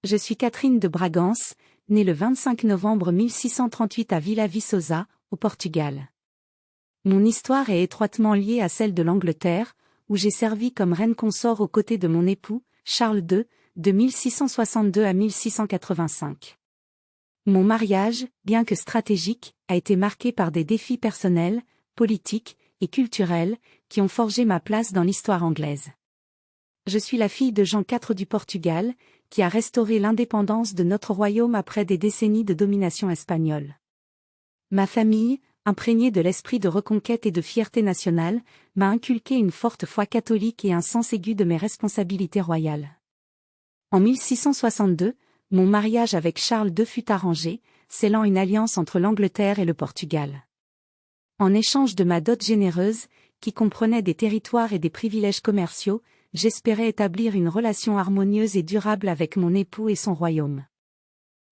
Je suis Catherine de Bragança, née le 25 novembre 1638 à Vila Viçosa, au Portugal. Mon histoire est étroitement liée à celle de l'Angleterre, où j'ai servi comme reine consort aux côtés de mon époux, Charles II, de 1662 à 1685. Mon mariage, bien que stratégique, a été marqué par des défis personnels, politiques et culturels, qui ont forgé ma place dans l'histoire anglaise. Je suis la fille de Jean IV du Portugal, qui a restauré l'indépendance de notre royaume après des décennies de domination espagnole. Ma famille, imprégnée de l'esprit de reconquête et de fierté nationale, m'a inculqué une forte foi catholique et un sens aigu de mes responsabilités royales. En 1662, mon mariage avec Charles II fut arrangé, scellant une alliance entre l'Angleterre et le Portugal. En échange de ma dot généreuse, qui comprenait des territoires et des privilèges commerciaux, j'espérais établir une relation harmonieuse et durable avec mon époux et son royaume.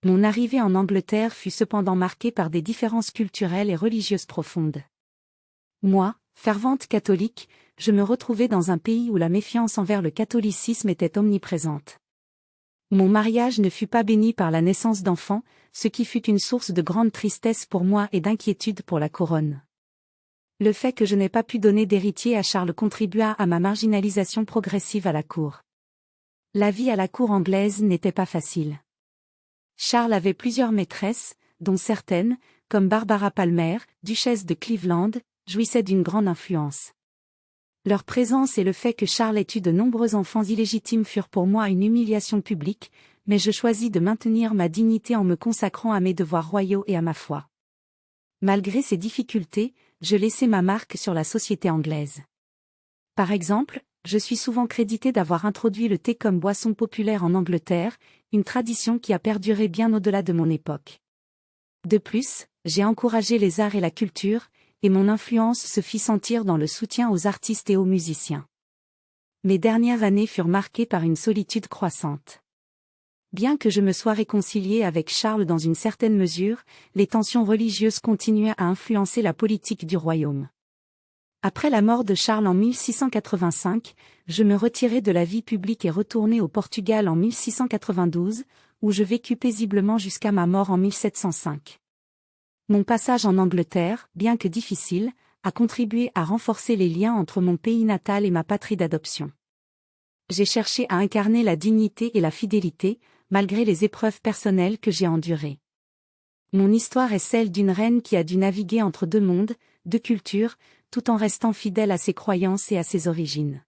Mon arrivée en Angleterre fut cependant marquée par des différences culturelles et religieuses profondes. Moi, fervente catholique, je me retrouvais dans un pays où la méfiance envers le catholicisme était omniprésente. Mon mariage ne fut pas béni par la naissance d'enfants, ce qui fut une source de grande tristesse pour moi et d'inquiétude pour la couronne. Le fait que je n'ai pas pu donner d'héritier à Charles contribua à ma marginalisation progressive à la cour. La vie à la cour anglaise n'était pas facile. Charles avait plusieurs maîtresses, dont certaines, comme Barbara Palmer, duchesse de Cleveland, jouissaient d'une grande influence. Leur présence et le fait que Charles ait eu de nombreux enfants illégitimes furent pour moi une humiliation publique, mais je choisis de maintenir ma dignité en me consacrant à mes devoirs royaux et à ma foi. Malgré ces difficultés, je laissai ma marque sur la société anglaise. Par exemple, je suis souvent créditée d'avoir introduit le thé comme boisson populaire en Angleterre, une tradition qui a perduré bien au-delà de mon époque. De plus, j'ai encouragé les arts et la culture, et mon influence se fit sentir dans le soutien aux artistes et aux musiciens. Mes dernières années furent marquées par une solitude croissante. Bien que je me sois réconciliée avec Charles dans une certaine mesure, les tensions religieuses continuaient à influencer la politique du royaume. Après la mort de Charles en 1685, je me retirai de la vie publique et retournai au Portugal en 1692, où je vécus paisiblement jusqu'à ma mort en 1705. Mon passage en Angleterre, bien que difficile, a contribué à renforcer les liens entre mon pays natal et ma patrie d'adoption. J'ai cherché à incarner la dignité et la fidélité, malgré les épreuves personnelles que j'ai endurées. Mon histoire est celle d'une reine qui a dû naviguer entre deux mondes, deux cultures, tout en restant fidèle à ses croyances et à ses origines.